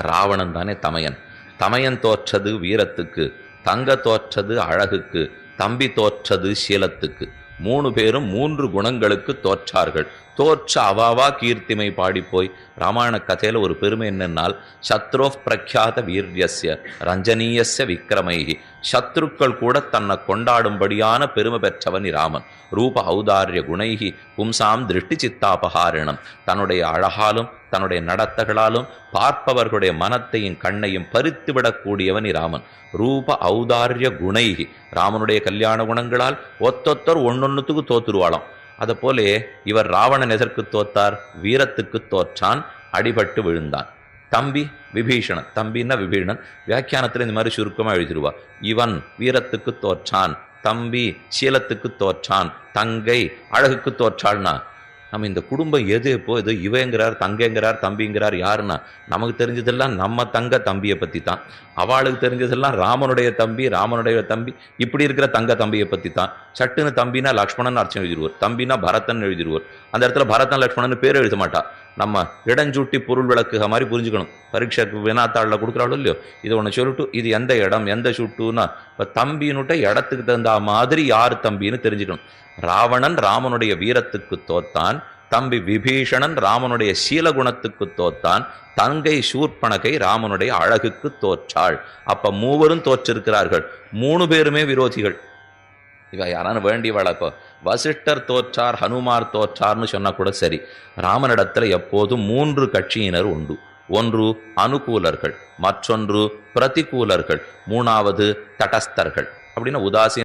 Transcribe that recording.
ராவணன் தானே தமையன். தமையன் தோற்றது வீரத்துக்கு, தங்க தோற்றது அழகுக்கு, தம்பி தோற்றது சீலத்துக்கு. 3 பேரும் 3 குணங்களுக்கு தோற்றார்கள். தோற்ற அவாவா கீர்த்திமை பாடிப்போய் ராமாயண கதையில ஒரு பெருமை என்னன்னால், சத்ரோ பிரக்யாத வீரியஸ்ய ரஞ்சனீயஸ்ய விக்ரமைகி. சத்ருக்கள் கூட தன்னை கொண்டாடும்படியான பெருமை பெற்றவன் ராமன். ரூப ஔதாரிய குணைகி பும்சாம் திருஷ்டி சித்தாபகாரணம். தன்னுடைய அழகாலும் தன்னுடைய நடத்தைகளாலும் பார்ப்பவர்களுடைய மனத்தையும் கண்ணையும் பறித்துவிடக்கூடியவன் ராமன். ரூப ஔதாரிய குணைகி. ராமனுடைய கல்யாண குணங்களால் ஒத்தொத்தர் ஒன்னொன்னுத்துக்கு தோத்துருவாளாம். அதை போலே இவர் ராவணன் எதற்கு தோத்தார்? வீரத்துக்கு தோற்றான், அடிபட்டு விழுந்தான். தம்பி விபீஷணன், தம்பின்னா விபீஷணன். வியாக்கியானத்தில் இந்த மாதிரி சுருக்கமாக எழுதிடுவா. இவன் வீரத்துக்கு தோற்றான், தம்பி சீலத்துக்கு தோற்றான், தங்கை அழகுக்கு தோற்றாள்னா நம்ம இந்த குடும்பம் எது இப்போ இது இவங்கிறார், தங்கைங்கிறார், தம்பிங்கிறார். யாருன்னா நமக்கு தெரிஞ்சதெல்லாம் நம்ம தங்க தம்பியை பற்றி தான். அவளுக்கு தெரிஞ்சதெல்லாம் ராமனுடைய தம்பி, ராமனுடைய தம்பி இப்படி இருக்கிற தங்க தம்பியை பற்றி தான். சட்டுன்னு தம்பினா லக்ஷ்மணன் அர்த்தம் எழுதிடுவார், தம்பினா பரதன் எழுதிடுவார். அந்த இடத்துல பரதன் லக்ஷ்மணன் பேர் எழுத மாட்டா. நம்ம இடஞ்சூட்டி பொருள் விளக்குக மாதிரி புரிஞ்சுக்கணும். பரீட்சைக்கு வினாத்தாளில் கொடுக்குறாளோ இல்லையோ, இதை ஒன்று சொல்லிட்டு இது எந்த இடம் எந்த சுட்டுன்னா இப்போ தம்பின்னுட்ட இடத்துக்கு தகுந்த மாதிரி யார் தம்பின்னு தெரிஞ்சுக்கணும். ராவணன் ராமனுடைய வீரத்துக்கு தோத்தான், தம்பி விபீஷணன் ராமனுடைய சீலகுணத்துக்கு தோத்தான், தங்கை சூர்பனகை ராமனுடைய அழகுக்கு தோற்றாள். அப்ப 3 தோற்றிருக்கிறார்கள். 3 பேருமே விரோதிகள். இவ யாரான வேண்டியவாள? இப்போ வசிஷ்டர் தோற்றார், ஹனுமார் தோற்றார்னு சொன்னா கூட சரி. ராமனிடத்துல எப்போதும் 3 கட்சியினர் உண்டு. ஒன்று அனுகூலர்கள், மற்றொன்று பிரதிகூலர்கள், 3வது தடஸ்தர்கள். அப்படின்னா உதாசீன